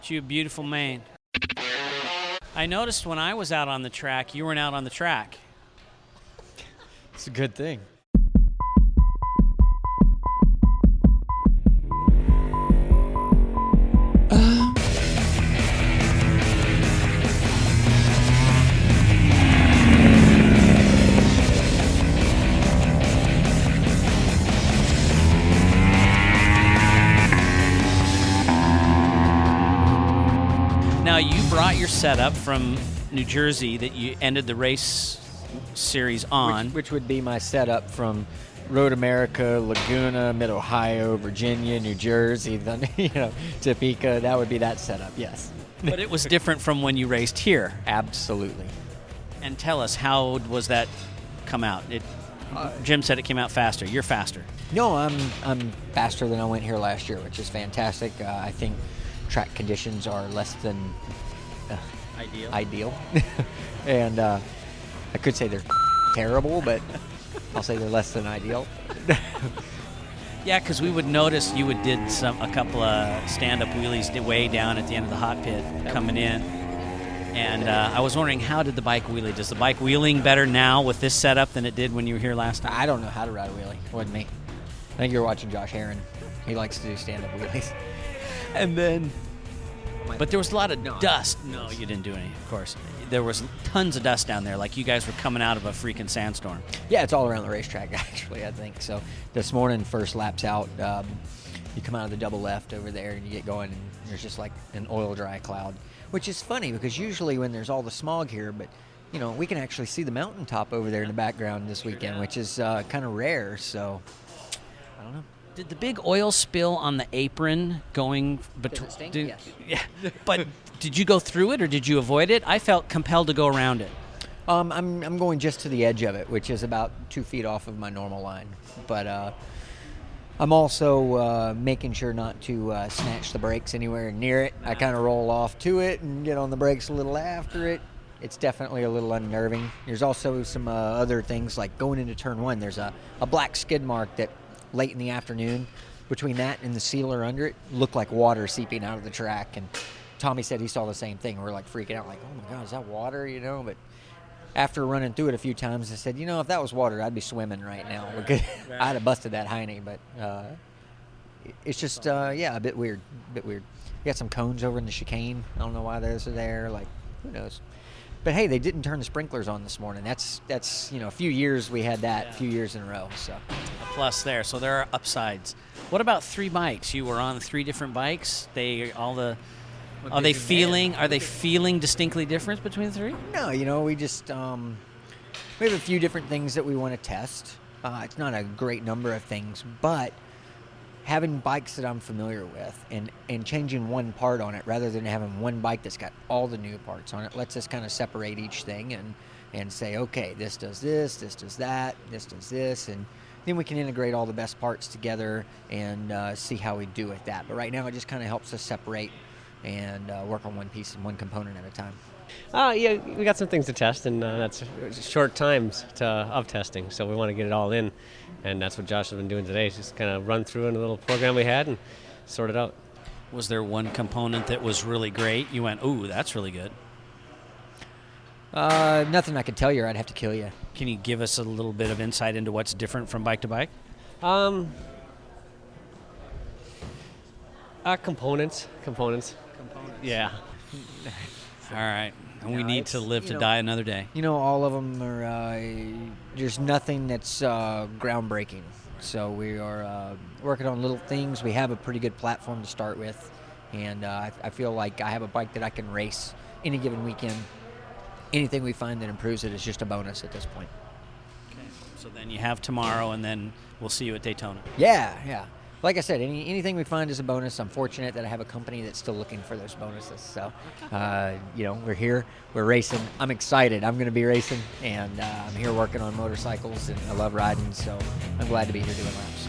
Got you a beautiful mane. I noticed when I was out on the track, you weren't out on the track. It's a good thing. Now, you brought your setup from New Jersey that you ended the race series on. Which would be my setup from Road America, Laguna, Mid-Ohio, Virginia, New Jersey, then, Topeka. That would be that setup, yes. But it was different from when you raced here. Absolutely. And tell us, how was that come out? Jim said it came out faster. You're faster. No, I'm faster than I went here last year, which is fantastic. I think track conditions are less than ideal. And I could say they're terrible, but I'll say they're less than ideal. Yeah, because we would notice you did a couple of stand-up wheelies way down at the end of the hot pit coming in. And I was wondering, how did the bike wheelie? Does the bike wheeling better now with this setup than it did when you were here last time? I don't know how to ride a wheelie. It wasn't me. I think you're watching Josh Herron. He likes to do stand-up wheelies. And then... But there was a lot of dust. No, you didn't do any, of course. There was tons of dust down there, like you guys were coming out of a freaking sandstorm. Yeah, it's all around the racetrack, actually, I think. So this morning, first laps out, you come out of the double left over there and you get going, and there's just like an oil dry cloud, which is funny because usually when there's all the smog here, but we can actually see the mountaintop over there in the background this weekend, which is kind of rare. So I don't know. Did the big oil spill on the apron going between? Yes. Yeah. But did you go through it or did you avoid it? I felt compelled to go around it. I'm going just to the edge of it, which is about 2 feet off of my normal line. But I'm also making sure not to snatch the brakes anywhere near it. I kind of roll off to it and get on the brakes a little after it. It's definitely a little unnerving. There's also some other things, like going into turn one. There's a black skid mark that late in the afternoon, between that and the sealer under it, looked like water seeping out of the track. And Tommy said he saw the same thing. We're like freaking out, like, oh my God, is that water? But after running through it a few times, I said, if that was water, I'd be swimming right now. Because I'd have busted that hiney. But it's just, a bit weird. You got some cones over in the chicane. I don't know why those are there. Like, who knows? But hey, they didn't turn the sprinklers on this morning. That's a few years we had that, a few years in a row. So a plus there. So there are upsides. What about 3 bikes? You were on 3 different bikes. Are they feeling distinctly different between the 3? No, we just we have a few different things that we want to test. It's not a great number of things, but having bikes that I'm familiar with and changing one part on it rather than having one bike that's got all the new parts on it lets us kind of separate each thing and say, okay, this does this does that, this does this, and then we can integrate all the best parts together and see how we do with that. But right now it just kind of helps us separate and work on one piece and one component at a time. Yeah, we got some things to test, and that's short times of testing, so we want to get it all in, and that's what Josh has been doing today. Just kind of run through in a little program we had and sort it out. Was there one component that was really great? You went, ooh, that's really good. Nothing I could tell you, or I'd have to kill you. Can you give us a little bit of insight into what's different from bike to bike? Components. Yeah. All right. And we need to live to die another day. All of them are, there's nothing that's groundbreaking. So we are working on little things. We have a pretty good platform to start with. And I feel like I have a bike that I can race any given weekend. Anything we find that improves it is just a bonus at this point. Okay. So then you have tomorrow, and then we'll see you at Daytona. Yeah. Like I said, anything we find is a bonus. I'm fortunate that I have a company that's still looking for those bonuses. So, we're here, we're racing. I'm excited. I'm going to be racing, and I'm here working on motorcycles, and I love riding, so I'm glad to be here doing laps.